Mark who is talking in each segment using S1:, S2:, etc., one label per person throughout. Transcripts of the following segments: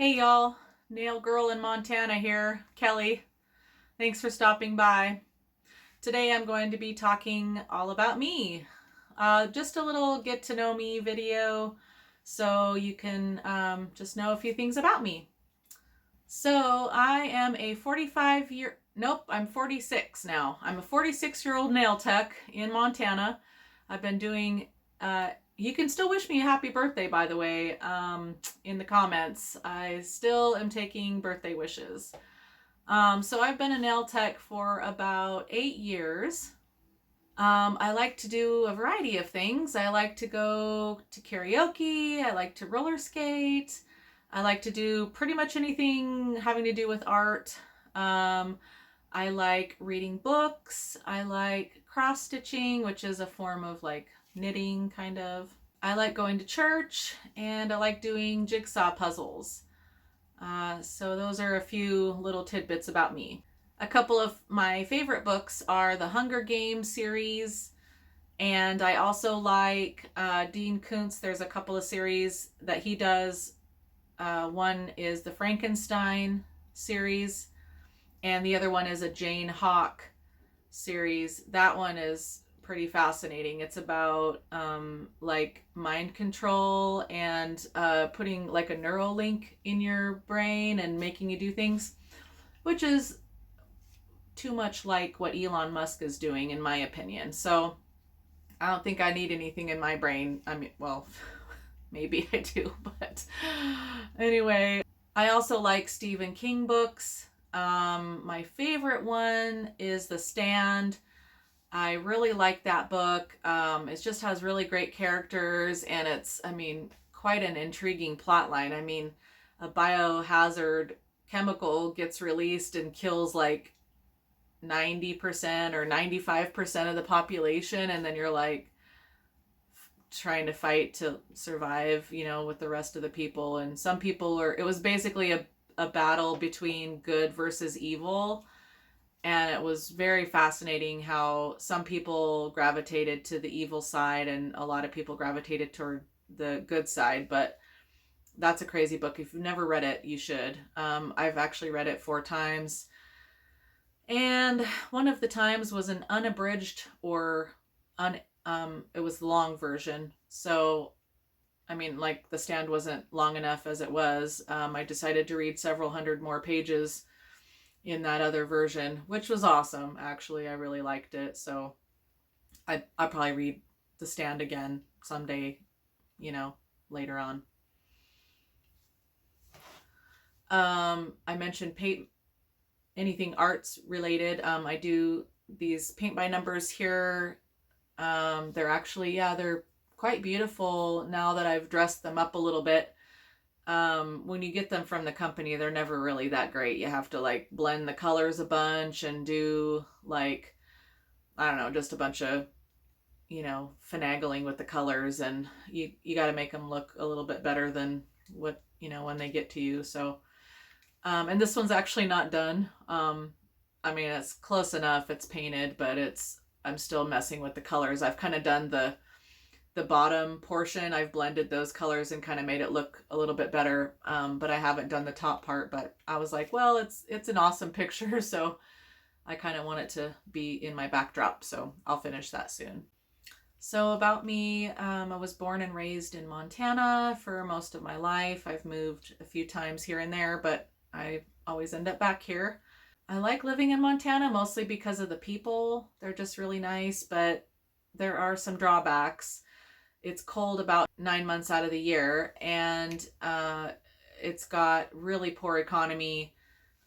S1: Hey y'all, nail girl in Montana here, Kelly. Thanks for stopping by. Today I'm going to be talking all about me. Just a little get to know me video so you can just know a few things about me. So I am a I'm 46 now. I'm a 46-year-old nail tech in Montana. I've been doing, you can still wish me a happy birthday, by the way, in the comments. I still am taking birthday wishes. So I've been a nail tech for about 8 years. I like to do a variety of things. I like to go to karaoke. I like to roller skate. I like to do pretty much anything having to do with art. I like reading books. I like cross stitching, which is a form of like knitting, kind of. I like going to church, and I like doing jigsaw puzzles. So those are a few little tidbits about me. A couple of my favorite books are the Hunger Games series, and I also like Dean Koontz. There's a couple of series that he does. One is the Frankenstein series, and the other one is a Jane Hawk series. That one is pretty fascinating. It's about like mind control and putting like a neural link in your brain and making you do things, which is too much like what Elon Musk is doing, in my opinion. So I don't think I need anything in my brain. I mean, well, maybe I do, but anyway. I also like Stephen King books. My favorite one is The Stand. I really like that book. It just has really great characters, and it's, I mean, quite an intriguing plot line. I mean, a biohazard chemical gets released and kills like 90% or 95% of the population, and then you're like trying to fight to survive, with the rest of the people. And some people are, it was basically a battle between good versus evil. And it was very fascinating how some people gravitated to the evil side and a lot of people gravitated toward the good side. But that's a crazy book. If you've never read it, you should. I've actually read it 4 times. And one of the times was an unabridged or it was the long version. So, I mean, like The Stand wasn't long enough as it was. I decided to read several hundred more pages in that other version, which was awesome. Actually, I really liked it. So I'll probably read The Stand again someday, later on. I mentioned anything arts related. I do these paint by numbers here. They're actually, yeah, they're quite beautiful now that I've dressed them up a little bit. When you get them from the company, they're never really that great. You have to like blend the colors a bunch and do like, I don't know, just a bunch of, finagling with the colors, and you got to make them look a little bit better than what, when they get to you. So, and this one's actually not done. I mean, it's close enough. It's painted, but I'm still messing with the colors. I've kind of done the bottom portion. I've blended those colors and kind of made it look a little bit better. But I haven't done the top part, but I was like, well, it's an awesome picture. So I kind of want it to be in my backdrop. So I'll finish that soon. So about me, I was born and raised in Montana for most of my life. I've moved a few times here and there, but I always end up back here. I like living in Montana mostly because of the people. They're just really nice, but there are some drawbacks. It's cold about 9 months out of the year, and it's got really poor economy.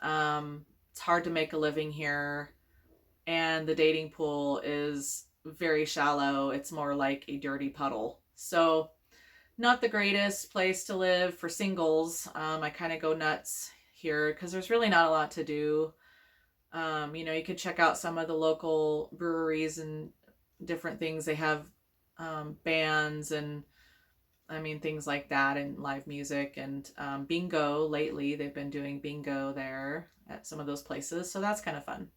S1: It's hard to make a living here, and the dating pool is very shallow. It's more like a dirty puddle. So, not the greatest place to live for singles. I kind of go nuts here because there's really not a lot to do. You could check out some of the local breweries and different things. They have bands and, I mean, things like that, and live music and bingo. Lately, they've been doing bingo there at some of those places. So that's kind of fun.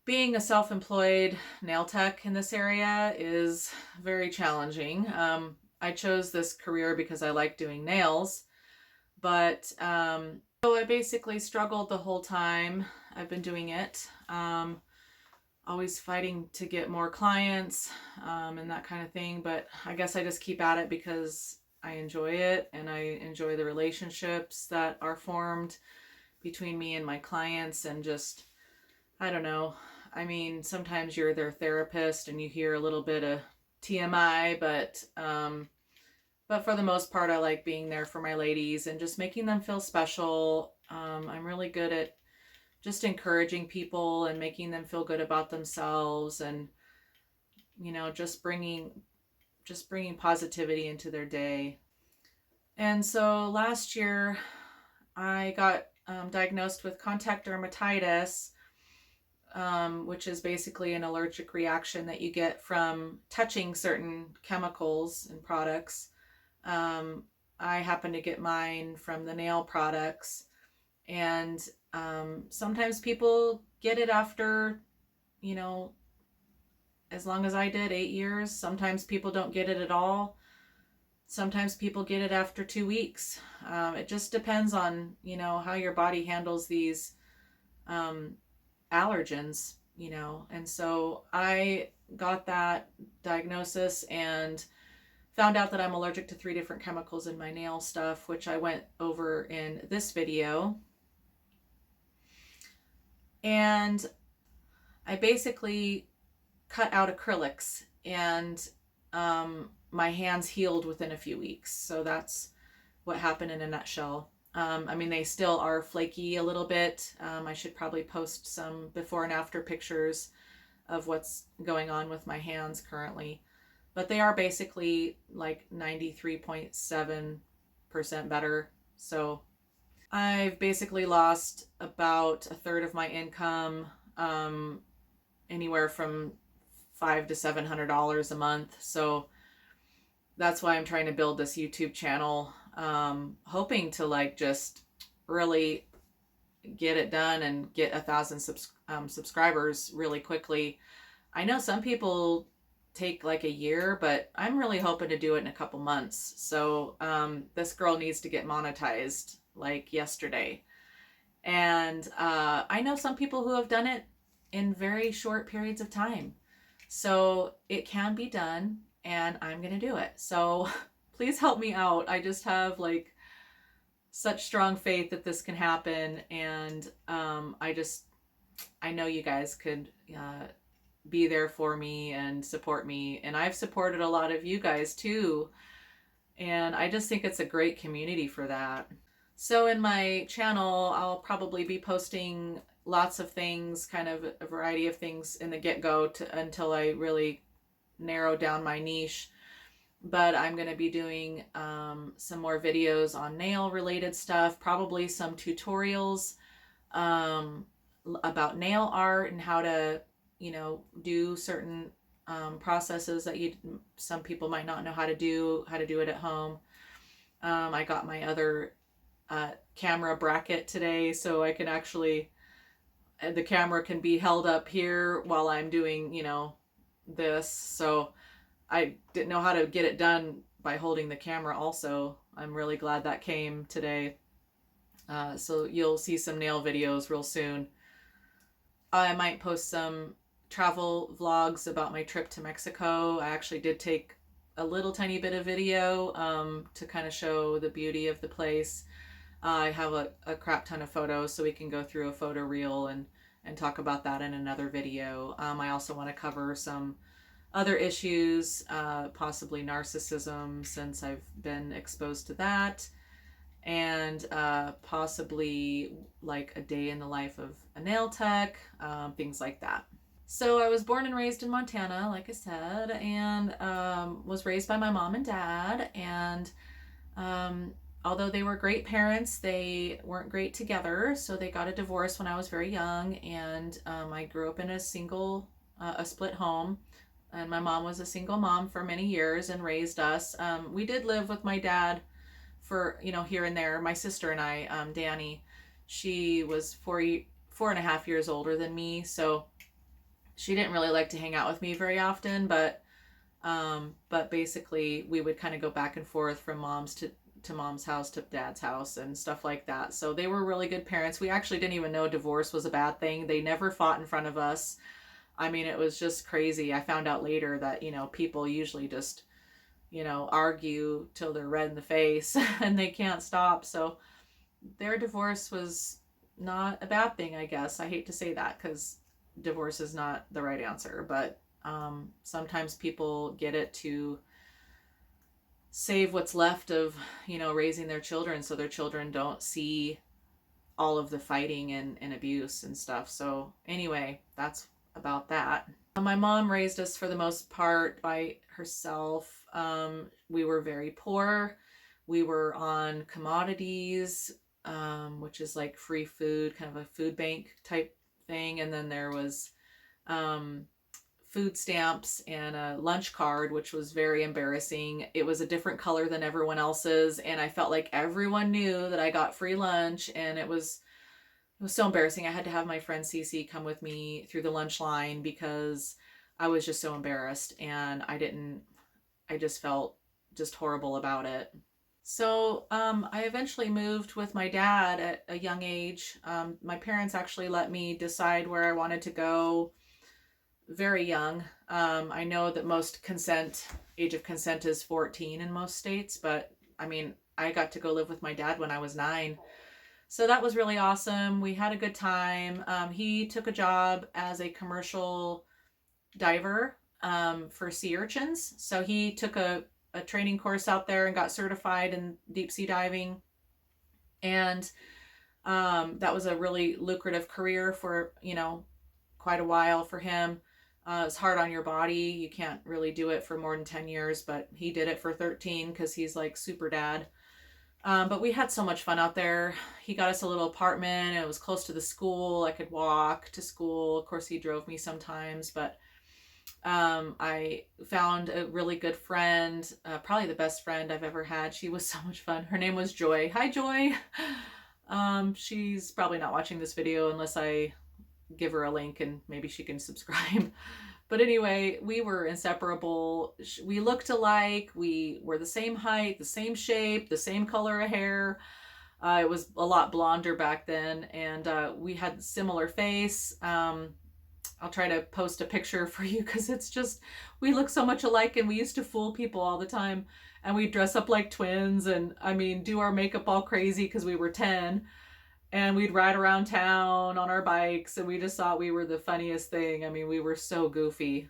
S1: Being a self-employed nail tech in this area is very challenging. I chose this career because I like doing nails, but so I basically struggled the whole time I've been doing it. Always fighting to get more clients and that kind of thing, but I guess I just keep at it because I enjoy it and I enjoy the relationships that are formed between me and my clients, and just, I don't know. I mean, sometimes you're their therapist and you hear a little bit of TMI, but for the most part, I like being there for my ladies and just making them feel special. I'm really good at just encouraging people and making them feel good about themselves, and just bringing positivity into their day. And so last year I got diagnosed with contact dermatitis, which is basically an allergic reaction that you get from touching certain chemicals and products. Um, I happen to get mine from the nail products, and sometimes people get it after, you know, as long as I did, 8 years. Sometimes people don't get it at all. Sometimes people get it after 2 weeks. It just depends on, how your body handles these um, allergens, And so I got that diagnosis and found out that I'm allergic to 3 different chemicals in my nail stuff, which I went over in this video. And I basically cut out acrylics, and my hands healed within a few weeks. So that's what happened in a nutshell. I mean, they still are flaky a little bit. I should probably post some before and after pictures of what's going on with my hands currently. But they are basically like 93.7% better. So I've basically lost about a third of my income, anywhere from $500 to $700 a month. So that's why I'm trying to build this YouTube channel, hoping to like just really get it done and get 1,000 subscribers really quickly. I know some people take like a year, but I'm really hoping to do it in a couple months. So this girl needs to get monetized like yesterday. And I know some people who have done it in very short periods of time. So it can be done, and I'm going to do it. So please help me out. I just have like such strong faith that this can happen. And I know you guys could be there for me and support me. And I've supported a lot of you guys too. And I just think it's a great community for that. So in my channel, I'll probably be posting lots of things, kind of a variety of things in the get-go until I really narrow down my niche. But I'm going to be doing some more videos on nail related stuff, probably some tutorials about nail art and how to, do certain processes that some people might not know how to do it at home. I got my other camera bracket today, so I can actually, the camera can be held up here while I'm doing, this. So I didn't know how to get it done by holding the camera also. I'm really glad that came today. So you'll see some nail videos real soon. I might post some travel vlogs about my trip to Mexico. I actually did take a little tiny bit of video to kind of show the beauty of the place. I have a crap ton of photos, so we can go through a photo reel and talk about that in another video. I also want to cover some other issues, possibly narcissism, since I've been exposed to that, and possibly like a day in the life of a nail tech, things like that. So I was born and raised in Montana, like I said, and was raised by my mom and dad. And although they were great parents, they weren't great together. So they got a divorce when I was very young, and I grew up in a split home. And my mom was a single mom for many years and raised us. We did live with my dad for, here and there. My sister and I, Danny, she was 4.5 years older than me, so she didn't really like to hang out with me very often, but But basically we would kind of go back and forth from mom's house to dad's house and stuff like that. So they were really good parents. We actually didn't even know divorce was a bad thing. They never fought in front of us. I mean, it was just crazy. I found out later that, people usually just, argue till they're red in the face and they can't stop. So their divorce was not a bad thing, I guess. I hate to say that because divorce is not the right answer, but sometimes people get it to save what's left of, raising their children so their children don't see all of the fighting and abuse and stuff. So anyway, that's about that. My mom raised us for the most part by herself. We were very poor. We were on commodities, which is like free food, kind of a food bank type thing. And then there was food stamps and a lunch card, which was very embarrassing. It was a different color than everyone else's, and I felt like everyone knew that I got free lunch, and it was so embarrassing. I had to have my friend Cece come with me through the lunch line because I was just so embarrassed, and I just felt just horrible about it. So I eventually moved with my dad at a young age. My parents actually let me decide where I wanted to go very young. I know that age of consent is 14 in most states, but I mean, I got to go live with my dad when I was 9. So that was really awesome. We had a good time. He took a job as a commercial diver for sea urchins. So he took a training course out there and got certified in deep sea diving. And that was a really lucrative career for, quite a while for him. It's hard on your body. You can't really do it for more than 10 years, but he did it for 13 because he's like super dad. But we had so much fun out there. He got us a little apartment. It was close to the school. I could walk to school. Of course, he drove me sometimes, but I found a really good friend, probably the best friend I've ever had. She was so much fun. Her name was Joy. Hi, Joy. She's probably not watching this video unless I give her a link and maybe she can subscribe. But anyway, we were inseparable. We looked alike. We were the same height, the same shape, the same color of hair. It was a lot blonder back then, and we had similar face. I'll try to post a picture for you because it's just, we look so much alike, and we used to fool people all the time. And we'd dress up like twins and, I mean, do our makeup all crazy because we were 10. And we'd ride around town on our bikes, and we just thought we were the funniest thing. I mean, we were so goofy.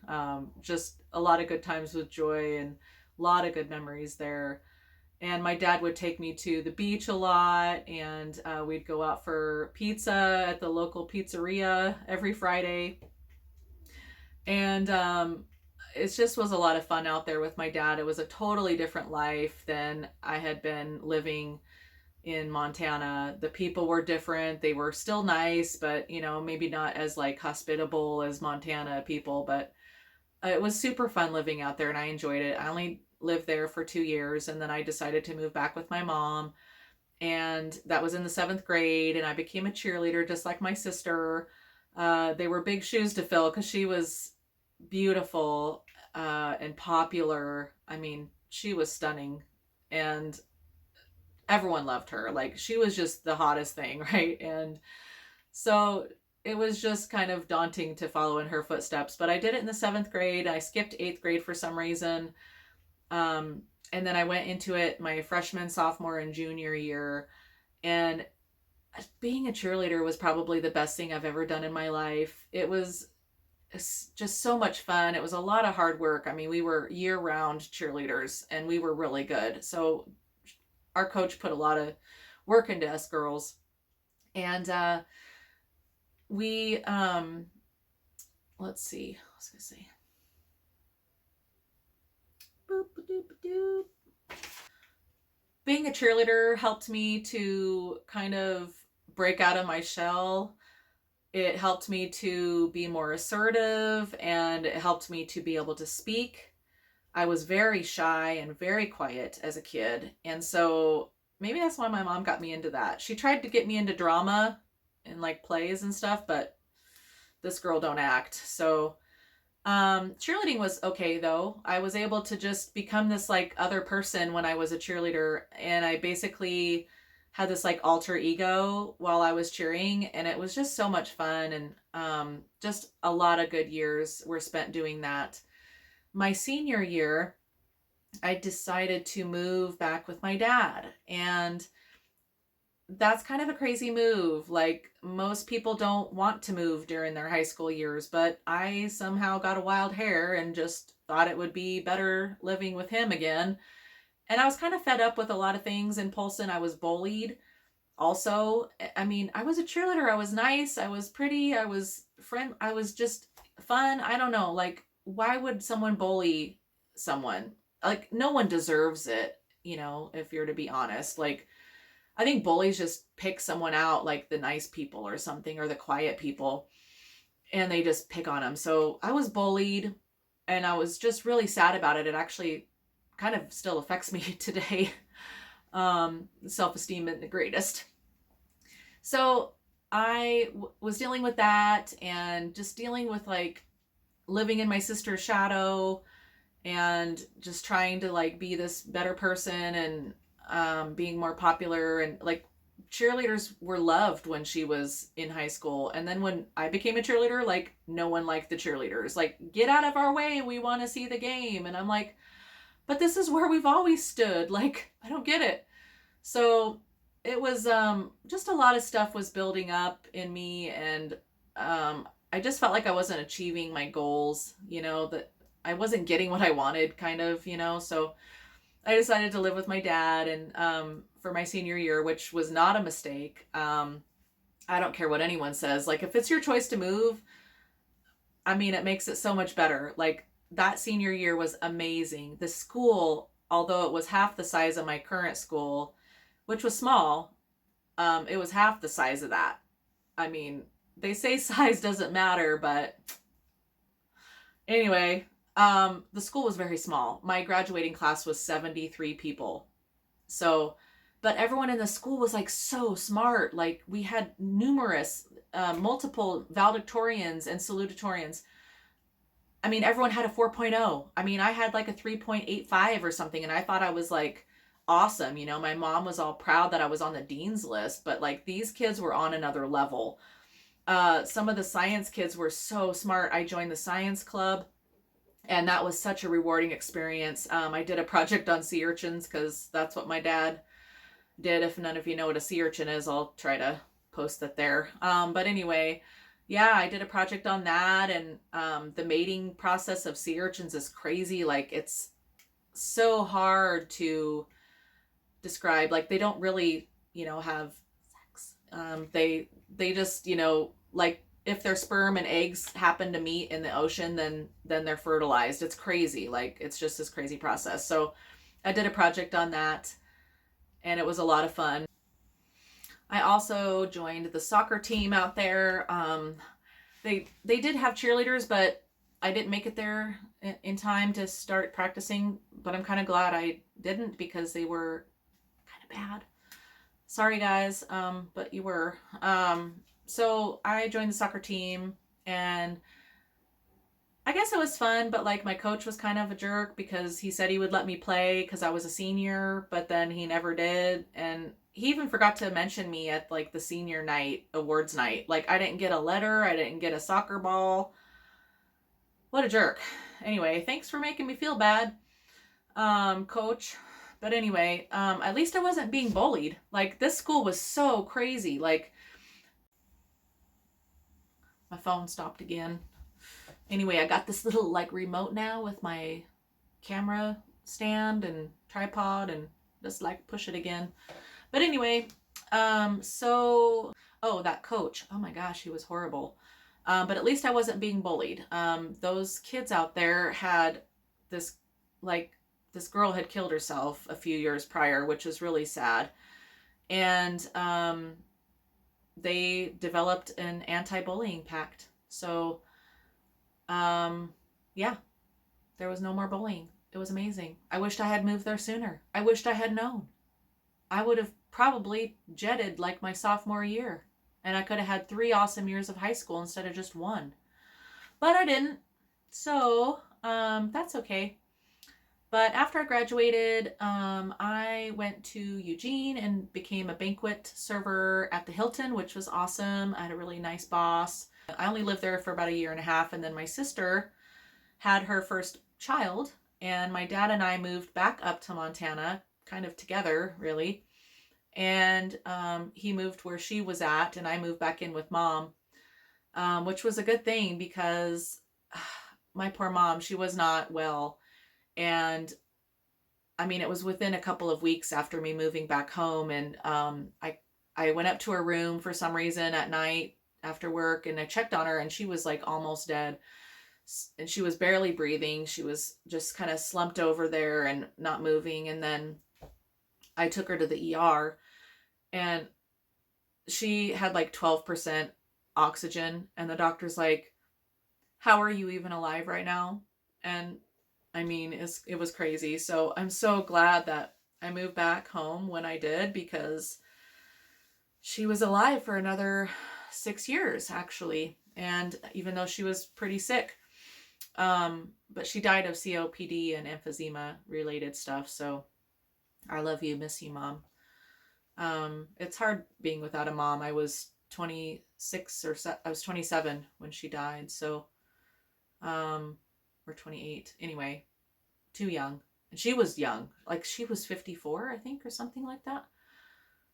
S1: Just a lot of good times with Joy and a lot of good memories there. And my dad would take me to the beach a lot, and we'd go out for pizza at the local pizzeria every Friday. And it just was a lot of fun out there with my dad. It was a totally different life than I had been living in Montana. The people were different. They were still nice, but maybe not as like hospitable as Montana people, but it was super fun living out there and I enjoyed it. I only lived there for 2 years and then I decided to move back with my mom, and that was in the 7th grade, and I became a cheerleader just like my sister. They were big shoes to fill because she was beautiful and popular. I mean, she was stunning and everyone loved her. Like, she was just the hottest thing, right? And so it was just kind of daunting to follow in her footsteps. But I did it in the 7th grade. I skipped 8th grade for some reason. And then I went into it my freshman, sophomore, and junior year. And being a cheerleader was probably the best thing I've ever done in my life. It was just so much fun. It was a lot of hard work. I mean, we were year-round cheerleaders and we were really good. So our coach put a lot of work into us girls. And we, let's see, I was going to say. Boop-a-doop-a-doop. Being a cheerleader helped me to kind of break out of my shell. It helped me to be more assertive, and it helped me to be able to speak. I was very shy and very quiet as a kid. And so maybe that's why my mom got me into that. She tried to get me into drama and like plays and stuff, but this girl don't act. So Cheerleading was okay though. I was able to just become this like other person when I was a cheerleader, and I basically had this like alter ego while I was cheering, and it was just so much fun, and just a lot of good years were spent doing that. My senior year, I decided to move back with my dad, and that's kind of a crazy move. Like, most people don't want to move during their high school years, but I somehow got a wild hair and just thought it would be better living with him again. And I was kind of fed up with a lot of things in Polson. I was bullied also. I mean, I was a cheerleader. I was nice. I was pretty. I was just fun. I don't know. Like, why would someone bully someone? Like, no one deserves it, if you're to be honest. Like, I think bullies just pick someone out, like the nice people or something, or the quiet people, and they just pick on them. So I was bullied, and I was just really sad about it. It actually kind of still affects me today. Self-esteem isn't the greatest. So was dealing with that, and just dealing with like living in my sister's shadow, and just trying to like be this better person, and being more popular, and like cheerleaders were loved when she was in high school, and then when I became a cheerleader, like no one liked the cheerleaders. Like, get out of our way, we want to see the game. And I'm like, but this is where we've always stood. Like, I don't get it. So it was just a lot of stuff was building up in me, and I just felt like I wasn't achieving my goals, that I wasn't getting what I wanted, kind of, so I decided to live with my dad, and for my senior year, which was not a mistake. I don't care what anyone says. Like, if it's your choice to move, I mean, it makes it so much better. Like, that senior year was amazing. The school, although it was half the size of my current school, which was small, it was half the size of that. I mean, they say size doesn't matter, but anyway, the school was very small. My graduating class was 73 people. So, but everyone in the school was like so smart. Like, we had multiple valedictorians and salutatorians. I mean, everyone had a 4.0. I mean, I had like a 3.85 or something, and I thought I was like awesome. My mom was all proud that I was on the dean's list, but like, these kids were on another level. Some of the science kids were so smart. I joined the science club, and that was such a rewarding experience. I did a project on sea urchins because that's what my dad did. If none of you know what a sea urchin is, I'll try to post it there. But anyway, yeah, I did a project on that, and the mating process of sea urchins is crazy. Like, it's so hard to describe. Like, they don't really, have sex. They just, like, if their sperm and eggs happen to meet in the ocean, then they're fertilized. It's crazy. Like, it's just this crazy process. So I did a project on that, and it was a lot of fun. I also joined the soccer team out there. They did have cheerleaders, but I didn't make it there in time to start practicing. But I'm kind of glad I didn't, because they were kind of bad. Sorry, guys, but you were. So I joined the soccer team, and I guess it was fun, but like, my coach was kind of a jerk, because he said he would let me play because I was a senior, but then he never did. And he even forgot to mention me at like the senior night, awards night. Like, I didn't get a letter, I didn't get a soccer ball. What a jerk. Anyway, thanks for making me feel bad, coach. But anyway, at least I wasn't being bullied. Like, this school was so crazy. Like, my phone stopped again. Anyway, I got this little like remote now with my camera stand and tripod, and just like push it again. But anyway, that coach, oh my gosh, he was horrible. But at least I wasn't being bullied. Those kids out there had this, like, this girl had killed herself a few years prior, which is really sad. And they developed an anti-bullying pact. So yeah, there was no more bullying. It was amazing. I wished I had moved there sooner. I wished I had known. I would have probably jetted like my sophomore year, and I could have had 3 awesome years of high school instead of just 1. But I didn't. So that's okay. But after I graduated, I went to Eugene and became a banquet server at the Hilton, which was awesome. I had a really nice boss. I only lived there for about a year and a half, and then my sister had her first child, and my dad and I moved back up to Montana, kind of together, really. And he moved where she was at, and I moved back in with mom, which was a good thing because my poor mom, she was not well. And I mean, it was within a couple of weeks after me moving back home, and I went up to her room for some reason at night after work, and I checked on her, and she was like almost dead, and she was barely breathing. She was just kind of slumped over there and not moving. And then I took her to the ER, and she had like 12% oxygen, and the doctor's like, "How are you even alive right now?" And I mean, it was crazy. So I'm so glad that I moved back home when I did, because she was alive for another 6 years, actually. And even though she was pretty sick, but she died of COPD and emphysema related stuff. So I love you, miss you, mom. It's hard being without a mom. I was 26 I was 27 when she died. So, or 28. Anyway, too young. And she was young. Like she was 54, I think, or something like that.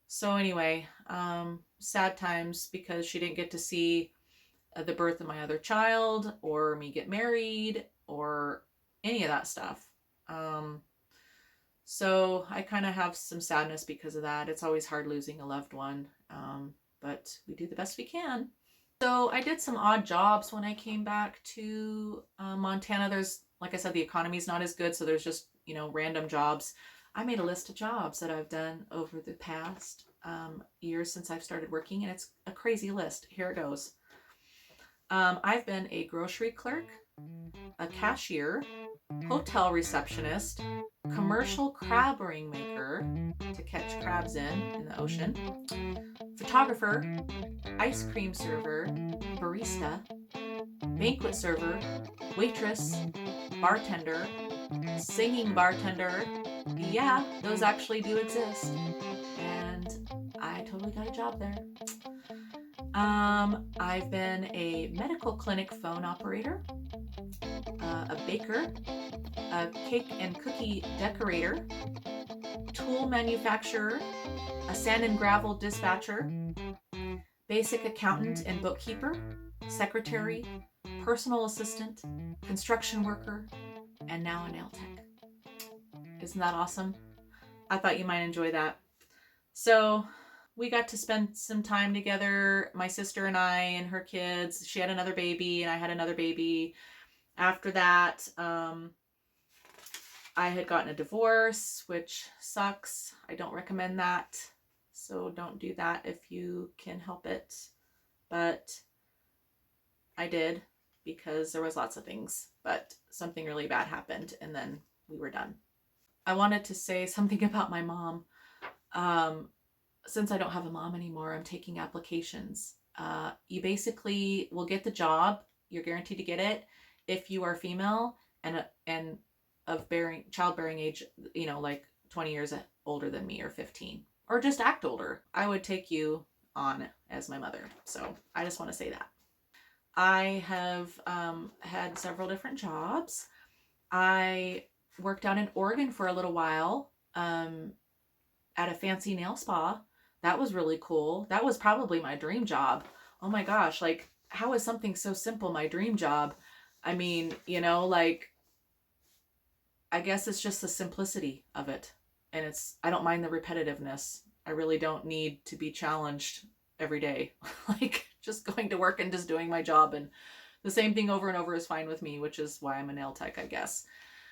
S1: So anyway, sad times because she didn't get to see the birth of my other child or me get married or any of that stuff. So I kind of have some sadness because of that. It's always hard losing a loved one, but we do the best we can. So I did some odd jobs when I came back to Montana. There's, like I said, the economy's not as good, so there's just, random jobs. I made a list of jobs that I've done over the past years since I've started working, and it's a crazy list. Here it goes. I've been a grocery clerk, a cashier, hotel receptionist, commercial crab ring maker to catch crabs in the ocean, photographer, ice cream server, barista, banquet server, waitress, bartender, singing bartender. Yeah, those actually do exist. And I totally got a job there. I've been a medical clinic phone operator, a baker, a cake and cookie decorator, tool manufacturer, a sand and gravel dispatcher, basic accountant and bookkeeper, secretary, personal assistant, construction worker, and now a nail tech. Isn't that awesome? I thought you might enjoy that. So we got to spend some time together, my sister and I and her kids. She had another baby and I had another baby. After that, I had gotten a divorce, which sucks. I don't recommend that. So don't do that if you can help it. But I did, because there was lots of things, but something really bad happened and then we were done. I wanted to say something about my mom. Since I don't have a mom anymore, I'm taking applications. You basically will get the job. You're guaranteed to get it if you are female and of childbearing age, like 20 years older than me or 15, or just act older. I would take you on as my mother. So I just want to say that. I have had several different jobs. I worked out in Oregon for a little while at a fancy nail spa. That was really cool. That was probably my dream job. Oh my gosh, like how is something so simple my dream job? I mean, I guess it's just the simplicity of it. And I don't mind the repetitiveness. I really don't need to be challenged every day. Like just going to work and just doing my job, and the same thing over and over is fine with me, which is why I'm a nail tech, I guess.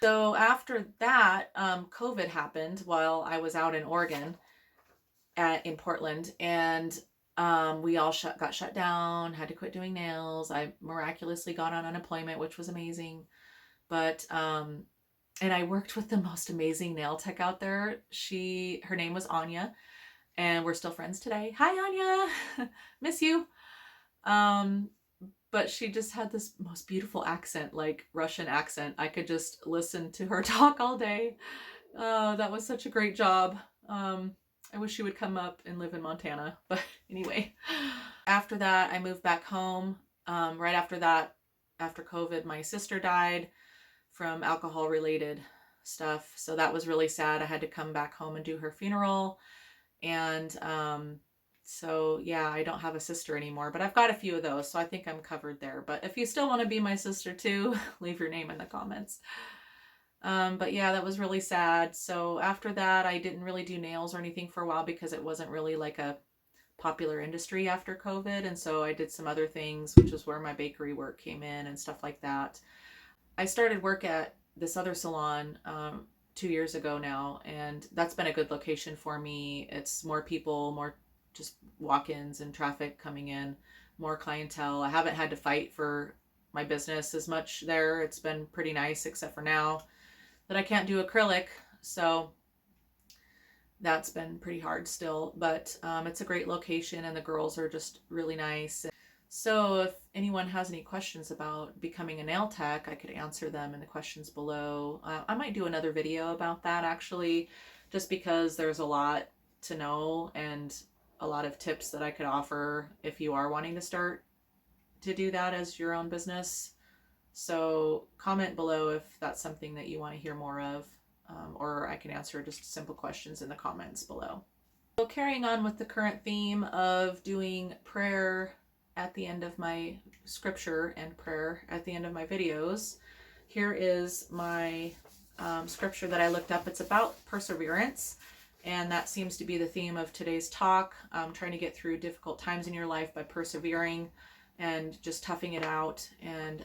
S1: So after that, COVID happened while I was out in Oregon in Portland, and we all got shut down, had to quit doing nails. I miraculously got on unemployment, which was amazing. But and I worked with the most amazing nail tech out there. Her name was Anya, and we're still friends today. Hi, Anya. Miss you. but she just had this most beautiful accent, like Russian accent. I could just listen to her talk all day. That was such a great job. I wish she would come up and live in Montana, but anyway. After that, I moved back home. Right after that, after COVID, my sister died from alcohol related stuff. So that was really sad. I had to come back home and do her funeral. And so yeah, I don't have a sister anymore, but I've got a few of those, so I think I'm covered there. But if you still want to be my sister too, leave your name in the comments. But yeah, that was really sad. So after that, I didn't really do nails or anything for a while because it wasn't really like a popular industry after COVID. And so I did some other things, which is where my bakery work came in and stuff like that. I started work at this other salon 2 years ago now, and that's been a good location for me. It's more people, more just walk-ins and traffic coming in, more clientele. I haven't had to fight for my business as much there. It's been pretty nice, except for now that I can't do acrylic. So that's been pretty hard still, but it's a great location and the girls are just really nice. So if anyone has any questions about becoming a nail tech, I could answer them in the questions below. I might do another video about that actually, just because there's a lot to know and a lot of tips that I could offer if you are wanting to start to do that as your own business. So comment below if that's something that you want to hear more of, or I can answer just simple questions in the comments below. So carrying on with the current theme of doing prayer at the end of my scripture and prayer at the end of my videos, here is my scripture that I looked up. It's about perseverance, and that seems to be the theme of today's talk. Trying to get through difficult times in your life by persevering and just toughing it out. And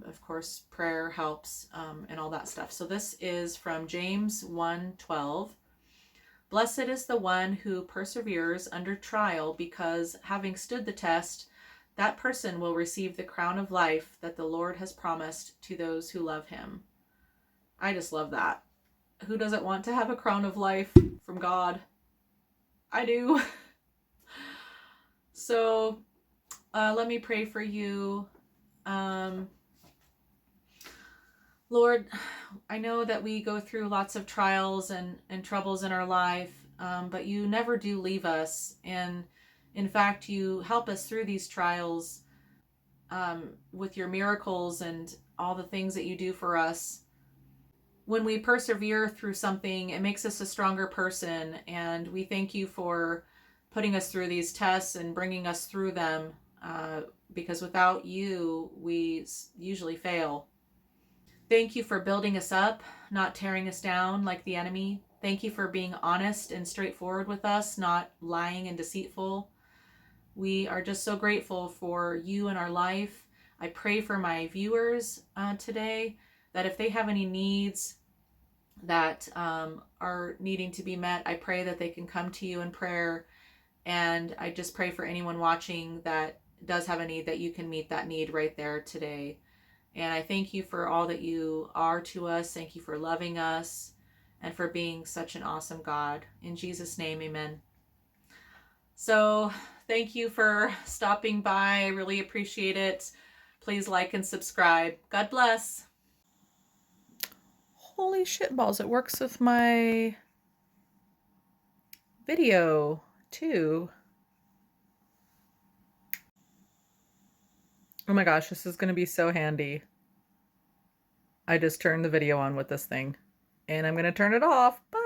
S1: of course, prayer helps and all that stuff. So this is from James 1:12. Blessed is the one who perseveres under trial, because having stood the test, that person will receive the crown of life that the Lord has promised to those who love him. I just love that. Who doesn't want to have a crown of life from God? I do. So let me pray for you. Lord, I know that we go through lots of trials and troubles in our life, but you never do leave us. And in fact, you help us through these trials with your miracles and all the things that you do for us. When we persevere through something, it makes us a stronger person. And we thank you for putting us through these tests and bringing us through them, because without you, we usually fail. Thank you for building us up, not tearing us down like the enemy. Thank you for being honest and straightforward with us, not lying and deceitful. We are just so grateful for you in our life. I pray for my viewers today, that if they have any needs that are needing to be met, I pray that they can come to you in prayer. And I just pray for anyone watching that does have a need, that you can meet that need right there today. And I thank you for all that you are to us. Thank you for loving us and for being such an awesome God. In Jesus' name, amen. So thank you for stopping by. I really appreciate it. Please like and subscribe. God bless. Holy shitballs, it works with my video too. Oh my gosh, this is going to be so handy. I just turned the video on with this thing, and I'm going to turn it off. Bye.